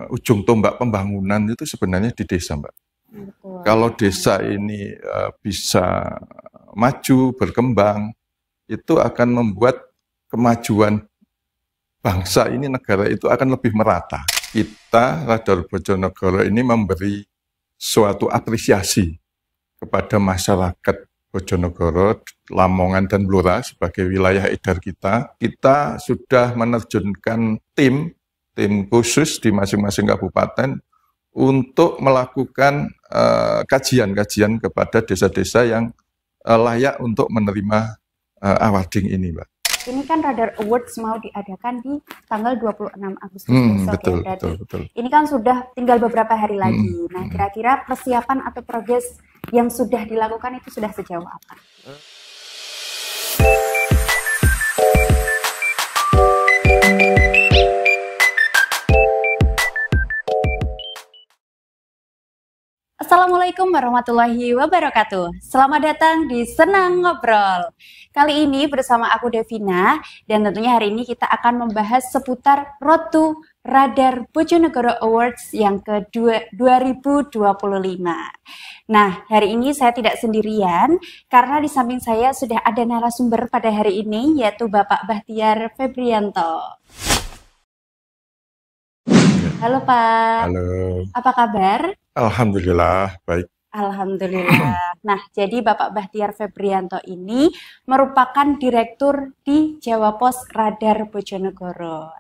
ujung tombak pembangunan itu sebenarnya di desa, Mbak. Betul. Kalau desa ini bisa maju, berkembang, itu akan membuat kemajuan bangsa ini, negara itu akan lebih merata. Kita, Radar Bojonegoro ini memberi suatu apresiasi kepada masyarakat Bojonegoro, Lamongan, dan Blora sebagai wilayah edar kita. Kita sudah menerjunkan tim khusus di masing-masing kabupaten untuk melakukan kajian-kajian kepada desa-desa yang layak untuk menerima awarding ini, Mbak. Ini kan Radar Awards mau diadakan di tanggal 26 Agustus betul, besok ya. betul. Ini kan sudah tinggal beberapa hari lagi. Nah, kira-kira persiapan atau progres yang sudah dilakukan itu sudah sejauh apa? Assalamualaikum warahmatullahi wabarakatuh. Selamat datang di Senang Ngobrol. Kali ini bersama aku Devina, dan tentunya hari ini kita akan membahas seputar Road to Radar Bojonegoro Awards yang ke-2025. Nah, hari ini saya tidak sendirian, karena di samping saya sudah ada narasumber pada hari ini, yaitu Bapak Bahtiar Febrianto. Halo Pak. Halo. Apa kabar? Alhamdulillah, baik. Alhamdulillah. Nah, jadi Bapak Bahtiar Febrianto ini merupakan direktur di Jawa Pos Radar Bojonegoro.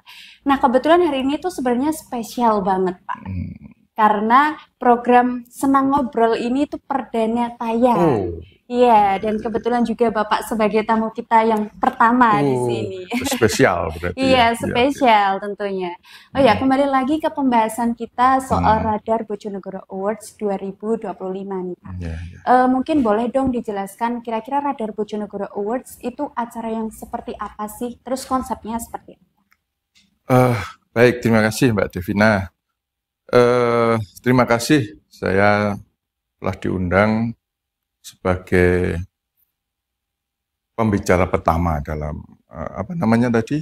Nah, kebetulan hari ini tuh sebenarnya spesial banget, Pak. Karena program Senang Ngobrol ini tuh perdana tayang. Iya, dan kebetulan juga Bapak sebagai tamu kita yang pertama di sini. Spesial berarti. Iya, spesial tentunya. Oh ya, kembali lagi ke pembahasan kita soal Radar Bojonegoro Awards 2025 nih, Pak. Mungkin boleh dong dijelaskan kira-kira Radar Bojonegoro Awards itu acara yang seperti apa sih? Terus konsepnya seperti apa? Baik, terima kasih Mbak Devina. Terima kasih saya telah diundang sebagai pembicara pertama dalam apa namanya tadi?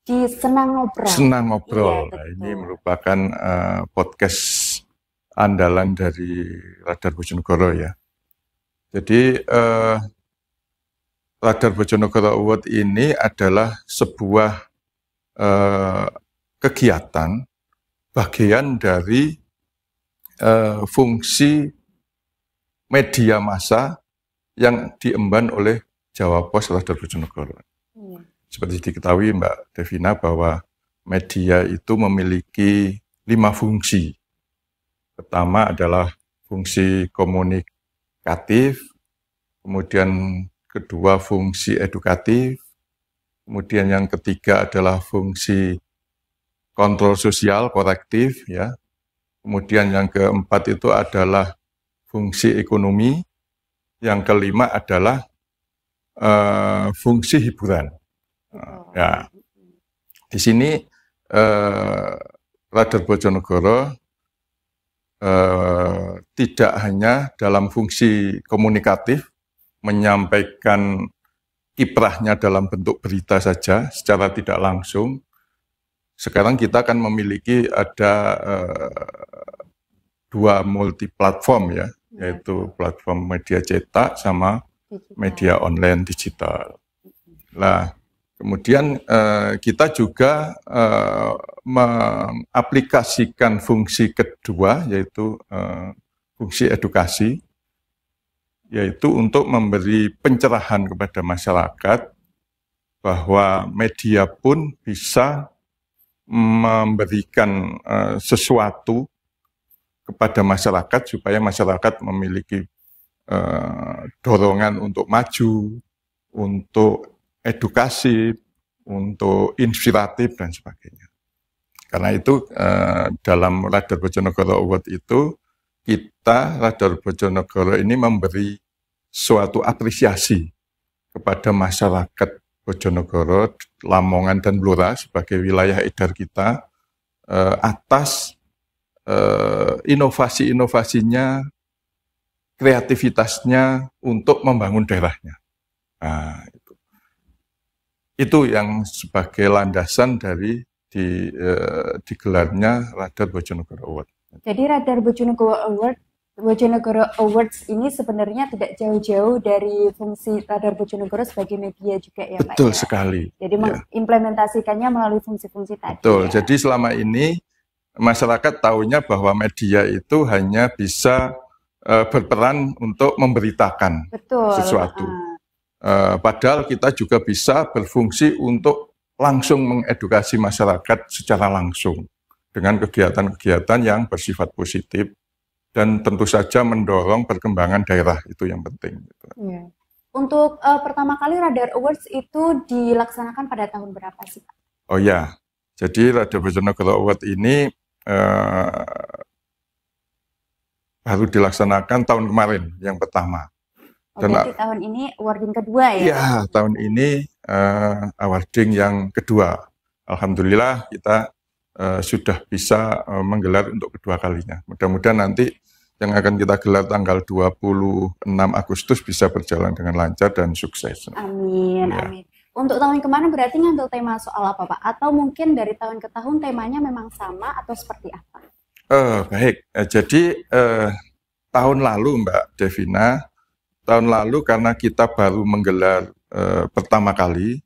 Di Senang Ngobrol. Senang Ngobrol. Iya, nah, ini merupakan podcast andalan dari Radar Bojonegoro ya. Jadi Radar Bojonegoro Award ini adalah sebuah kegiatan bagian dari fungsi media massa yang diemban oleh Jawa Pos Radar Bojonegoro. Seperti diketahui Mbak Devina bahwa media itu memiliki 5 fungsi. Pertama adalah fungsi komunikatif, kemudian kedua fungsi edukatif, kemudian yang ketiga adalah fungsi kontrol sosial korektif, ya. Kemudian yang keempat itu adalah fungsi ekonomi, yang kelima adalah fungsi hiburan. Ya, di sini Radar Bojonegoro tidak hanya dalam fungsi komunikatif menyampaikan kiprahnya dalam bentuk berita saja secara tidak langsung. Sekarang kita akan memiliki ada 2 multi platform ya, yaitu platform media cetak sama media online digital. Nah, kemudian kita juga mengaplikasikan fungsi kedua, yaitu fungsi edukasi, yaitu untuk memberi pencerahan kepada masyarakat bahwa media pun bisa memberikan sesuatu kepada masyarakat supaya masyarakat memiliki dorongan untuk maju, untuk edukasi, untuk inspiratif dan sebagainya. Karena itu dalam Radar Bojonegoro Award itu kita Radar Bojonegoro ini memberi suatu apresiasi kepada masyarakat Bojonegoro, Lamongan, dan Blora sebagai wilayah edar kita atas inovasi-inovasinya, kreativitasnya untuk membangun daerahnya. Nah, itu yang sebagai landasan dari digelarnya Radar Bojonegoro Award. Jadi Radar Bojonegoro Awards ini sebenarnya tidak jauh-jauh dari fungsi Radar Bojonegoro sebagai media juga ya Pak? Betul ya? sekali. Jadi mengimplementasikannya melalui fungsi-fungsi tadi. Betul, ya? jadi selama ini masyarakat tahunya bahwa media itu hanya bisa berperan untuk memberitakan sesuatu. Padahal kita juga bisa berfungsi untuk langsung mengedukasi masyarakat secara langsung dengan kegiatan-kegiatan yang bersifat positif dan tentu saja mendorong perkembangan daerah, itu yang penting. Ya. Untuk pertama kali Radar Awards itu dilaksanakan pada tahun berapa sih Pak? Oh ya, jadi Radar Bojonegoro Award ini baru dilaksanakan tahun kemarin yang pertama. Dan berarti tahun ini awarding kedua ya? Iya, tahun ini awarding yang kedua. Alhamdulillah kita sudah bisa menggelar untuk kedua kalinya. Mudah-mudahan nanti yang akan kita gelar tanggal 26 Agustus bisa berjalan dengan lancar dan sukses. Amin, ya. Amin. Untuk tahun kemarin berarti ngambil tema soal apa Pak? Atau mungkin dari tahun ke tahun temanya memang sama atau seperti apa? Baik, jadi tahun lalu Mbak Devina, tahun lalu karena kita baru menggelar pertama kali,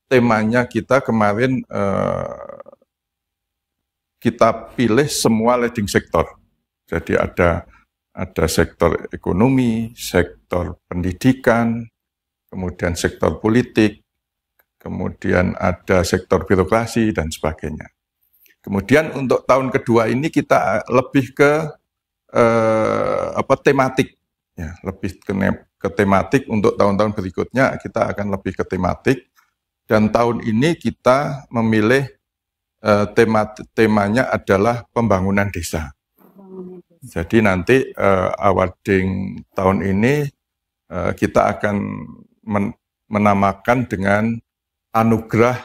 temanya kita kemarin kita pilih semua leading sektor. Jadi ada sektor ekonomi, sektor pendidikan, kemudian sektor politik, kemudian ada sektor birokrasi dan sebagainya. Kemudian untuk tahun kedua ini kita lebih ke tematik, ya, lebih ke tematik. Untuk tahun-tahun berikutnya kita akan lebih ke tematik. Dan tahun ini kita memilih temanya adalah pembangunan desa. Jadi nanti awarding tahun ini kita akan menamakan dengan Anugerah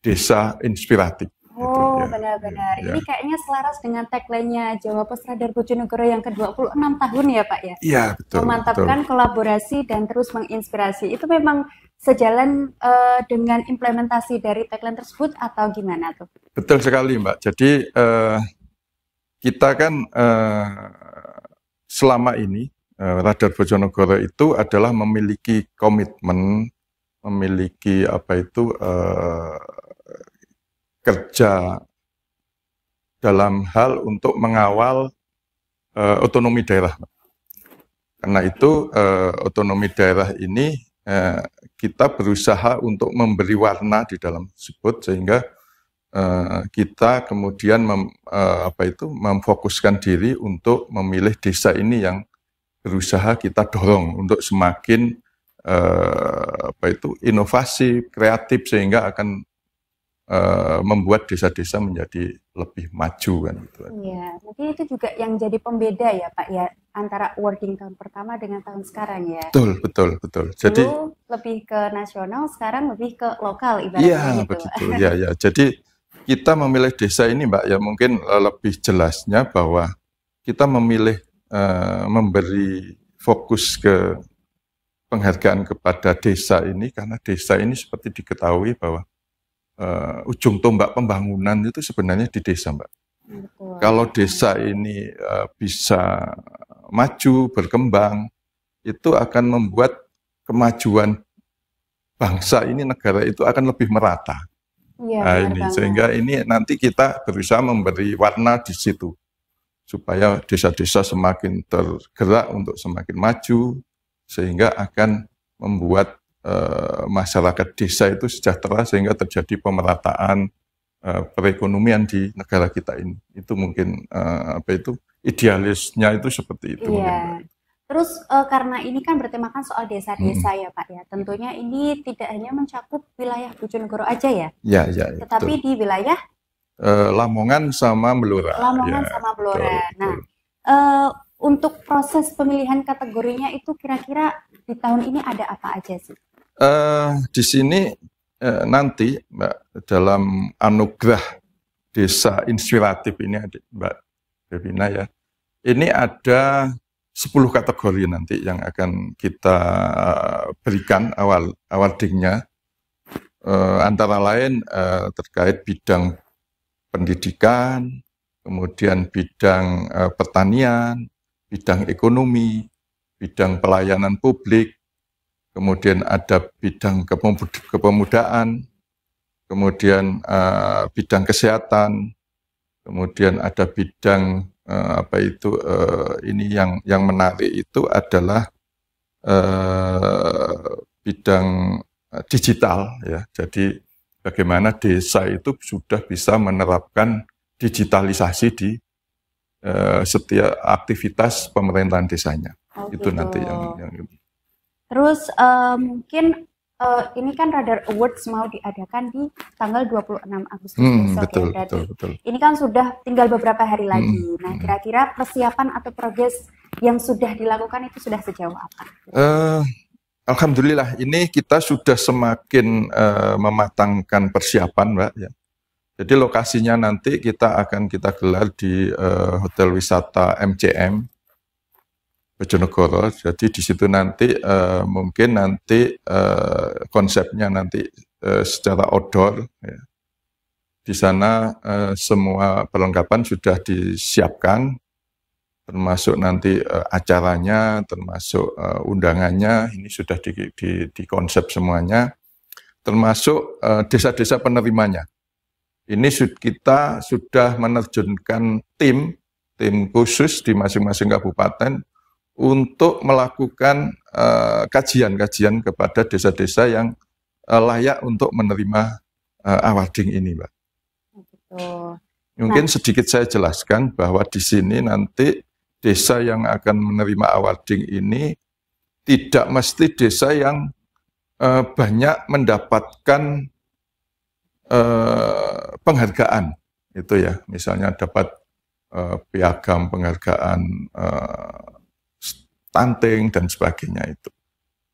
Desa Inspiratif. Oh, benar-benar. Ya. Ini kayaknya selaras dengan tagline-nya Jawa Pos Radar Bojonegoro yang ke-26 tahun ya Pak ya? Iya, betul. Memantapkan kolaborasi dan terus menginspirasi. Itu memang sejalan dengan implementasi dari tagline tersebut atau gimana tuh? Betul sekali Mbak. Jadi kita kan selama ini Radar Bojonegoro itu adalah memiliki komitmen, memiliki kerja dalam hal untuk mengawal otonomi daerah. Karena itu otonomi daerah ini kita berusaha untuk memberi warna di dalam tersebut sehingga kita kemudian memfokuskan diri untuk memilih desa ini yang berusaha kita dorong untuk semakin inovasi, kreatif sehingga akan membuat desa-desa menjadi lebih maju kan gitu. Iya, mungkin itu juga yang jadi pembeda ya Pak ya antara awarding tahun pertama dengan tahun sekarang ya. Betul. Jadi dulu lebih ke nasional, sekarang lebih ke lokal ibaratnya iya, gitu. Begitu. Ya. Jadi kita memilih desa ini Mbak ya mungkin lebih jelasnya bahwa kita memilih memberi fokus ke penghargaan kepada desa ini karena desa ini seperti diketahui bahwa ujung tombak pembangunan itu sebenarnya di desa, Mbak. Betul. Kalau desa ini bisa maju, berkembang, itu akan membuat kemajuan bangsa ini, negara itu akan lebih merata. Ya, sehingga ini nanti kita berusaha memberi warna di situ, supaya desa-desa semakin tergerak untuk semakin maju, sehingga akan membuat masyarakat desa itu sejahtera sehingga terjadi pemerataan perekonomian di negara kita ini. Itu mungkin idealisnya itu seperti itu. Iya. Terus karena ini kan bertemakan soal desa-desa ya Pak ya. Tentunya ini tidak hanya mencakup wilayah Bojonegoro aja ya. Ya. Tetapi di wilayah Lamongan sama Blora. Lamongan sama Blora. Nah, untuk proses pemilihan kategorinya itu kira-kira di tahun ini ada apa aja sih? Di sini nanti Mbak dalam anugerah desa inspiratif ini Mbak Devina ya, ini ada 10 kategori nanti yang akan kita berikan awardingnya. antara lain terkait bidang pendidikan, kemudian bidang pertanian, bidang ekonomi, bidang pelayanan publik, kemudian ada bidang kepemudaan, kemudian bidang kesehatan, kemudian ada bidang ini yang menarik itu adalah bidang digital ya. Jadi bagaimana desa itu sudah bisa menerapkan digitalisasi di setiap aktivitas pemerintahan desanya. Itu gitu. nanti yang Terus mungkin ini kan Radar Awards mau diadakan di tanggal 26 Agustus besok ya. Betul. Ini kan sudah tinggal beberapa hari lagi. Nah, kira-kira persiapan atau progres yang sudah dilakukan itu sudah sejauh apa? Alhamdulillah, ini kita sudah semakin mematangkan persiapan, Mbak. Ya. Jadi lokasinya nanti kita gelar di Hotel Wisata MCM Bojonegoro. Jadi di situ nanti mungkin nanti konsepnya nanti secara outdoor. Ya. Di sana semua perlengkapan sudah disiapkan, termasuk nanti acaranya, termasuk undangannya, ini sudah di konsep semuanya, termasuk desa-desa penerimanya. Ini kita sudah menerjunkan tim khusus di masing-masing kabupaten untuk melakukan kajian-kajian kepada desa-desa yang layak untuk menerima awarding ini, Mbak. Mungkin sedikit saya jelaskan bahwa di sini nanti desa yang akan menerima awarding ini tidak mesti desa yang banyak mendapatkan penghargaan, itu ya, misalnya dapat piagam penghargaan stunting dan sebagainya itu.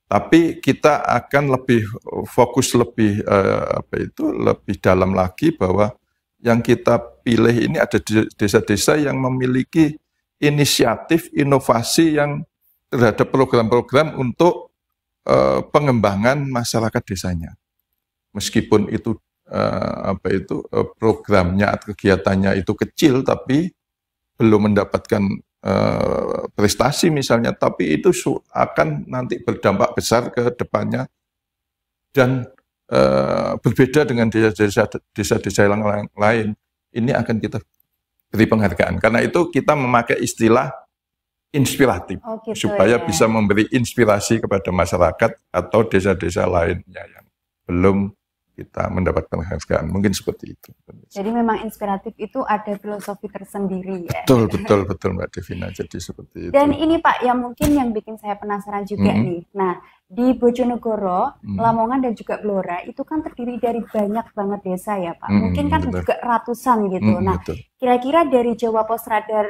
Tapi kita akan lebih fokus lebih dalam lagi bahwa yang kita pilih ini ada desa-desa yang memiliki inisiatif, inovasi yang terhadap program-program untuk pengembangan masyarakat desanya. Meskipun itu programnya atau kegiatannya itu kecil, tapi belum mendapatkan prestasi misalnya, tapi itu akan nanti berdampak besar ke depannya dan berbeda dengan desa-desa yang lain. Ini akan kita beri penghargaan. Karena itu kita memakai istilah inspiratif, supaya bisa memberi inspirasi kepada masyarakat atau desa-desa lainnya yang belum kita mendapat penghargaan. Mungkin seperti itu. Jadi memang inspiratif itu ada filosofi tersendiri ya? Betul Mbak Devina, jadi seperti itu. Dan ini Pak, yang mungkin yang bikin saya penasaran juga nih. Nah, di Bojonegoro, Lamongan dan juga Blora itu kan terdiri dari banyak banget desa ya Pak. Mungkin kan juga ratusan gitu. Nah, kira-kira dari Jawa Pos Radar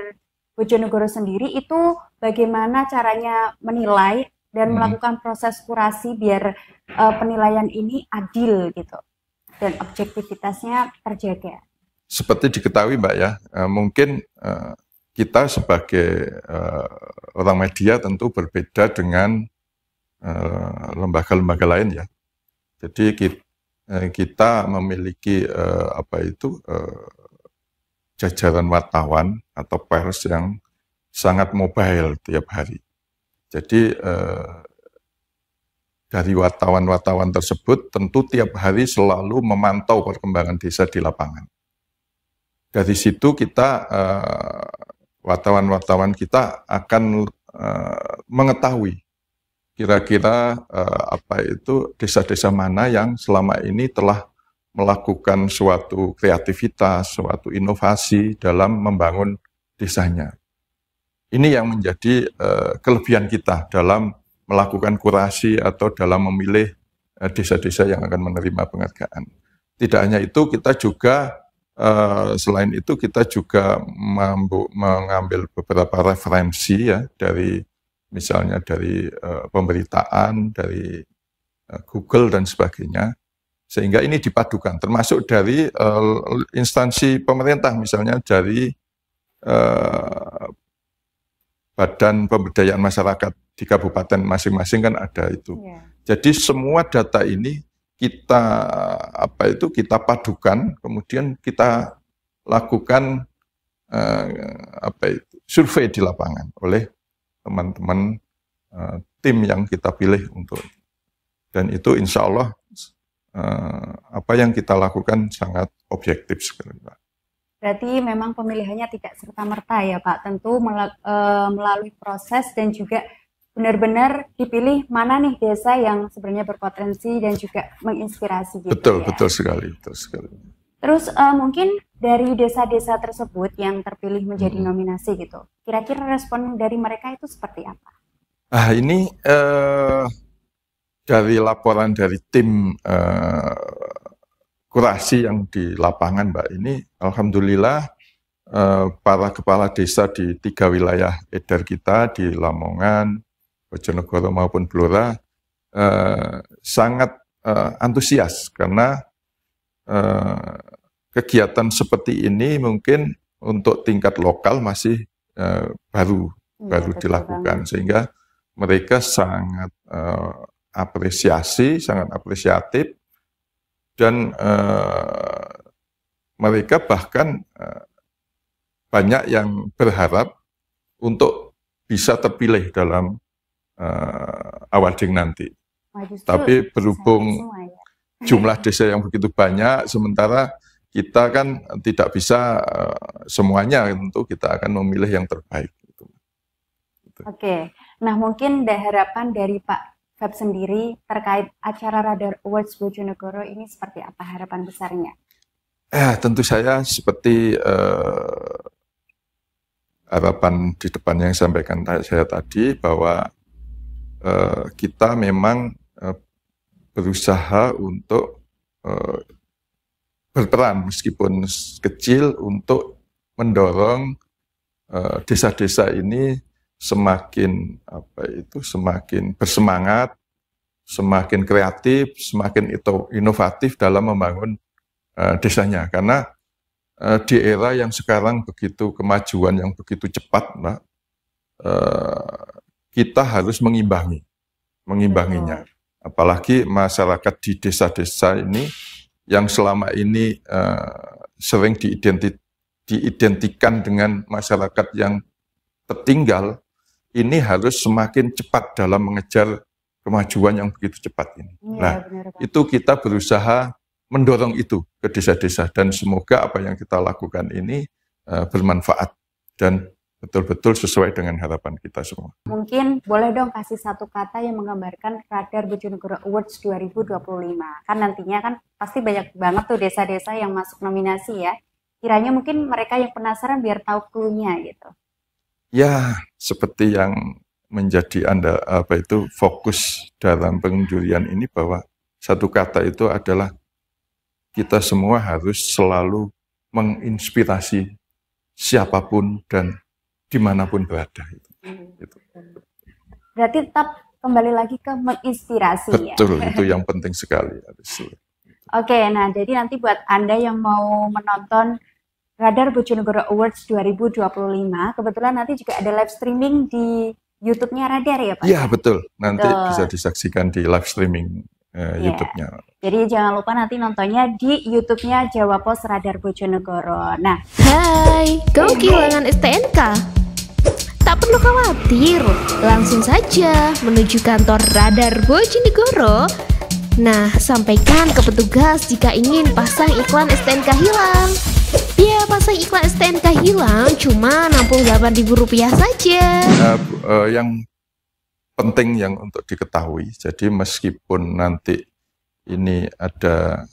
Bojonegoro sendiri itu bagaimana caranya menilai dan melakukan proses kurasi biar penilaian ini adil gitu dan objektivitasnya terjaga? Seperti diketahui Mbak ya, mungkin kita sebagai orang media tentu berbeda dengan lembaga-lembaga lain ya. Jadi kita memiliki jajaran wartawan atau pers yang sangat mobile tiap hari. Jadi dari wartawan-wartawan tersebut tentu tiap hari selalu memantau perkembangan desa di lapangan. Dari situ kita wartawan-wartawan kita akan mengetahui kira-kira desa-desa mana yang selama ini telah melakukan suatu kreativitas, suatu inovasi dalam membangun desanya. Ini yang menjadi kelebihan kita dalam melakukan kurasi atau dalam memilih desa-desa yang akan menerima penghargaan. Tidak hanya itu, kita juga selain itu kita juga mengambil beberapa referensi ya dari misalnya dari pemberitaan, dari Google dan sebagainya, sehingga ini dipadukan, termasuk dari instansi pemerintah, misalnya dari Badan Pemberdayaan Masyarakat di kabupaten masing-masing kan ada itu. Yeah. Jadi semua data ini kita kita padukan, kemudian kita lakukan survei di lapangan oleh teman-teman tim yang kita pilih untuk, dan itu insya Allah apa yang kita lakukan sangat objektif sekali, Pak. Berarti memang pemilihannya tidak serta-merta ya Pak, tentu melalui proses dan juga benar-benar dipilih mana nih desa yang sebenarnya berpotensi dan juga menginspirasi gitu. Betul, ya. betul sekali, betul sekali. Terus mungkin dari desa-desa tersebut yang terpilih menjadi nominasi gitu, kira-kira respon dari mereka itu seperti apa? Ini dari laporan dari tim kurasi yang di lapangan, Mbak, ini alhamdulillah para kepala desa di 3 wilayah edar kita di Lamongan, Bojonegoro maupun Blora sangat antusias karena kegiatan seperti ini mungkin untuk tingkat lokal masih baru dilakukan, sehingga mereka sangat sangat apresiatif, dan mereka bahkan banyak yang berharap untuk bisa terpilih dalam awarding nanti. Tapi berhubung jumlah desa yang begitu banyak, sementara kita kan tidak bisa semuanya, tentu kita akan memilih yang terbaik. Oke, nah mungkin harapan dari Pak Feb sendiri terkait acara Radar Awards Bojonegoro ini seperti apa harapan besarnya? Tentu saya seperti harapan di depan yang disampaikan saya tadi, bahwa kita memang berusaha untuk berperan meskipun kecil untuk mendorong desa-desa ini semakin semakin bersemangat, semakin kreatif, semakin inovatif dalam membangun desanya. Karena di era yang sekarang begitu kemajuan yang begitu cepat, Mbak, kita harus mengimbanginya. Apalagi masyarakat di desa-desa ini yang selama ini sering diidentikan dengan masyarakat yang tertinggal, ini harus semakin cepat dalam mengejar kemajuan yang begitu cepat ini. Itu kita berusaha mendorong itu ke desa-desa, dan semoga apa yang kita lakukan ini bermanfaat dan betul-betul sesuai dengan harapan kita semua. Mungkin boleh dong kasih satu kata yang menggambarkan Radar Bojonegoro Awards 2025. Kan nantinya kan pasti banyak banget tuh desa-desa yang masuk nominasi ya. Kiranya mungkin mereka yang penasaran biar tahu clue-nya gitu. Ya, seperti yang menjadi fokus dalam penjurian ini, bahwa satu kata itu adalah kita semua harus selalu menginspirasi siapapun dan dimanapun berada. Gitu. Berarti tetap kembali lagi ke menginspirasi. Betul, ya? itu yang penting sekali. Oke, nah jadi nanti buat Anda yang mau menonton Radar Bojonegoro Awards 2025, kebetulan nanti juga ada live streaming di YouTube-nya Radar ya Pak? Iya, betul. Nanti bisa disaksikan di live streaming YouTube-nya. Jadi jangan lupa nanti nontonnya di YouTube-nya Jawa Pos Radar Bojonegoro. Nah, hai, kamu kehilangan STNK? Tak perlu khawatir, langsung saja menuju kantor Radar Bojonegoro. Nah, sampaikan ke petugas jika ingin pasang iklan STNK hilang. Ya, pasang iklan STNK hilang cuma Rp68.000 saja. Yang penting yang untuk diketahui, jadi meskipun nanti ini ada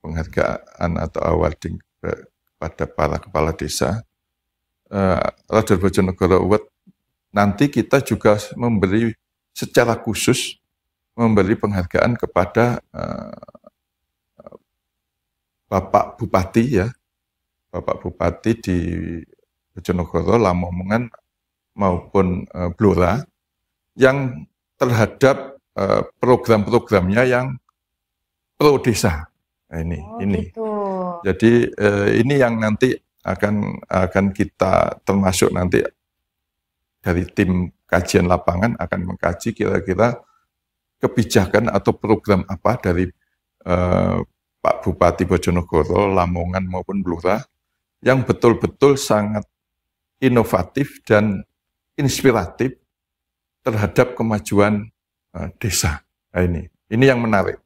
penghargaan atau awarding kepada para kepala desa, Radar Bojonegoro Award nanti kita juga memberi secara khusus penghargaan kepada Bapak Bupati ya, Bapak Bupati di Bojonegoro, Lamongan maupun Blora, yang terhadap program-programnya yang pro desa. Nah, ini. Gitu. Jadi ini yang nanti akan kita termasuk nanti dari tim kajian lapangan akan mengkaji kira-kira kebijakan atau program apa dari Pak Bupati Bojonegoro, Lamongan maupun Blora yang betul-betul sangat inovatif dan inspiratif terhadap kemajuan desa. Nah, ini yang menarik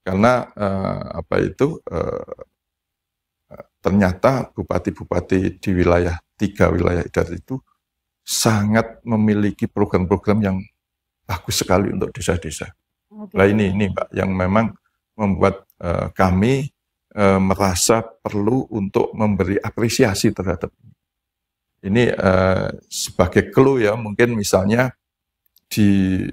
karena ternyata bupati-bupati di wilayah 3 wilayah Idat itu sangat memiliki program-program yang bagus sekali untuk desa-desa. Nah ini Mbak yang memang membuat kami merasa perlu untuk memberi apresiasi terhadap ini sebagai clue ya, mungkin misalnya di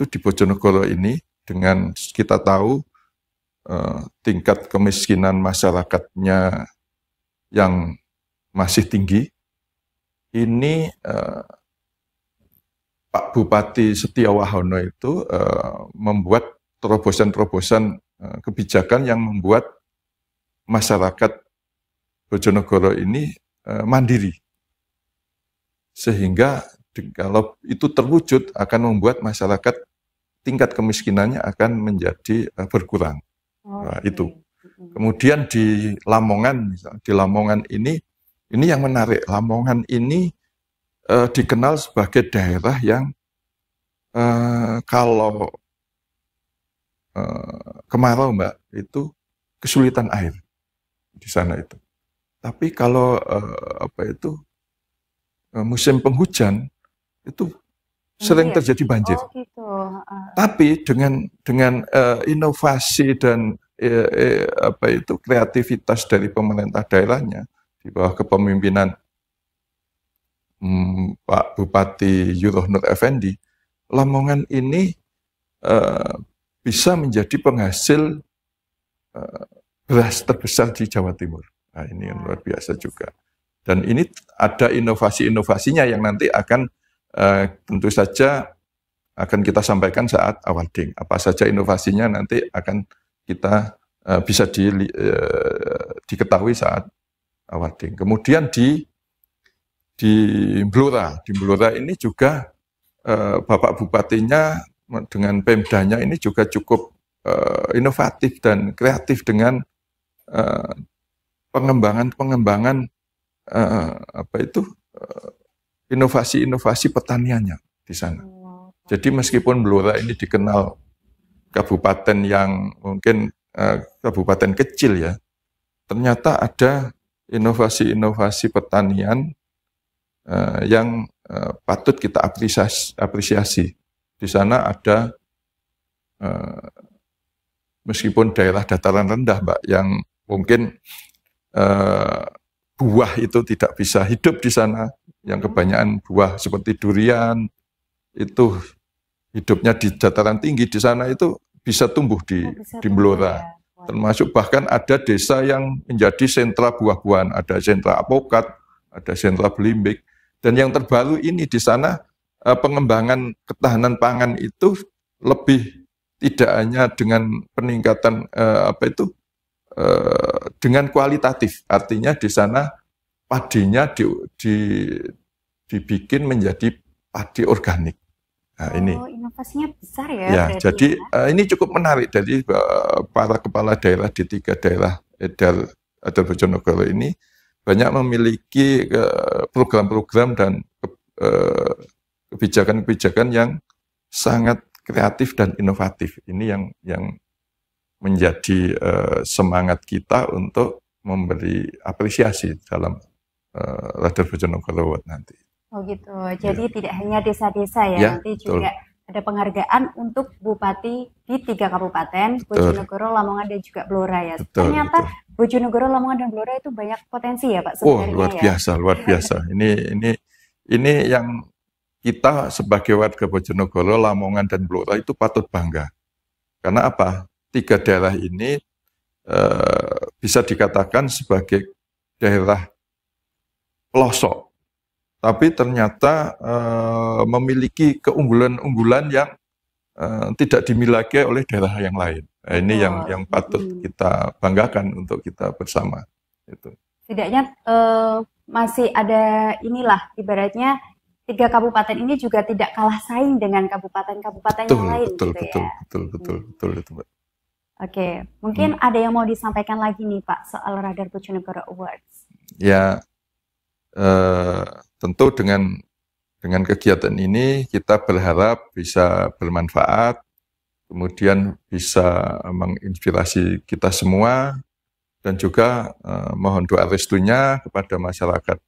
di Bojonegoro ini dengan kita tahu tingkat kemiskinan masyarakatnya yang masih tinggi, ini Pak Bupati Setiawahono itu membuat terobosan-terobosan kebijakan yang membuat masyarakat Bojonegoro ini mandiri. Sehingga kalau itu terwujud akan membuat masyarakat tingkat kemiskinannya akan menjadi berkurang. Nah, itu. Kemudian di Lamongan, di Lamongan ini yang menarik. Lamongan ini dikenal sebagai daerah yang kalau kemarau Mbak itu kesulitan air di sana itu. Tapi kalau musim penghujan itu sering terjadi banjir. Oh, gitu. Tapi dengan inovasi dan kreativitas dari pemerintah daerahnya di bawah kepemimpinan Pak Bupati Yuroh Nur Effendi, Lamongan ini bisa menjadi penghasil beras terbesar di Jawa Timur. Nah, ini yang luar biasa juga. Dan ini ada inovasi-inovasinya yang nanti akan tentu saja akan kita sampaikan saat awarding. Apa saja inovasinya nanti akan kita bisa diketahui saat awarding. Kemudian di Blora ini juga Bapak Bupatinya dengan Pemdanya ini juga cukup inovatif dan kreatif dengan pengembangan inovasi-inovasi pertaniannya di sana. Jadi meskipun Blora ini dikenal kabupaten yang mungkin kabupaten kecil ya, ternyata ada inovasi-inovasi pertanian yang patut kita apresiasi. Di sana ada meskipun daerah dataran rendah, Mbak, yang mungkin buah itu tidak bisa hidup di sana, yang kebanyakan buah seperti durian itu hidupnya di dataran tinggi, di sana itu bisa tumbuh di Blora. Termasuk bahkan ada desa yang menjadi sentra buah-buahan, ada sentra apokat, ada sentra belimbing. Dan yang terbaru ini di sana pengembangan ketahanan pangan itu lebih tidak hanya dengan peningkatan dengan kualitatif. Artinya di sana padinya dibikin menjadi padi organik. Nah, ini inovasinya besar ya. Ya, jadi ini cukup menarik dari para kepala daerah di 3 daerah Edar Bojonegoro ini banyak memiliki program-program dan kebijakan-kebijakan yang sangat kreatif dan inovatif. Ini yang menjadi semangat kita untuk memberi apresiasi dalam Radar Bojonegoro nanti. Oh gitu, jadi tidak hanya desa-desa ya, nanti juga ada penghargaan untuk bupati di 3 kabupaten, Bojonegoro, Lamongan, dan juga Blora ya. Ternyata Bojonegoro, Lamongan, dan Blora itu banyak potensi ya Pak sebenarnya. Luar biasa. Ini yang kita sebagai warga Bojonegoro, Lamongan, dan Blora itu patut bangga. Karena apa? 3 daerah ini bisa dikatakan sebagai daerah pelosok, tapi ternyata memiliki keunggulan-unggulan yang tidak dimiliki oleh daerah yang lain. Nah, ini yang patut kita banggakan untuk kita bersama. Itu. Setidaknya masih ada inilah ibaratnya tiga kabupaten ini juga tidak kalah saing dengan kabupaten-kabupaten yang lain gitu ya. Betul itu, Mbak. Oke, mungkin ada yang mau disampaikan lagi nih Pak soal Radar Bojonegoro Awards. Ya, tentu dengan kegiatan ini kita berharap bisa bermanfaat, kemudian bisa menginspirasi kita semua, dan juga mohon doa restunya kepada masyarakat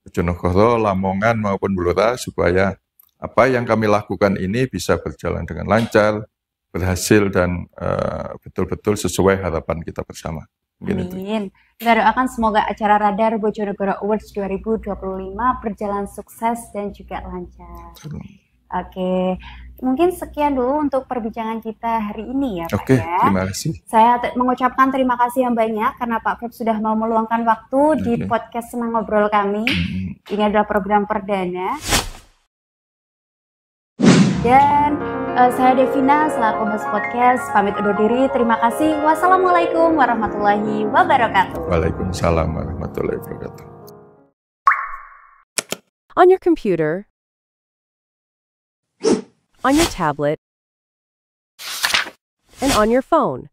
Bojonegoro, Lamongan maupun Blora supaya apa yang kami lakukan ini bisa berjalan dengan lancar, berhasil, dan betul-betul sesuai harapan kita bersama. Amin. Kita doakan semoga acara Radar Bojonegoro Awards 2025 berjalan sukses dan juga lancar. Oke, mungkin sekian dulu untuk perbincangan kita hari ini ya Pak. Oke, terima kasih. Saya mengucapkan terima kasih yang banyak karena Pak Prof sudah mau meluangkan waktu di podcast Senang Ngobrol kami. Ini adalah program perdana. Dan saya Devina selaku host podcast pamit undur diri. Terima kasih. Wassalamualaikum warahmatullahi wabarakatuh. Waalaikumsalam warahmatullahi wabarakatuh. On your computer, on your tablet, and on your phone.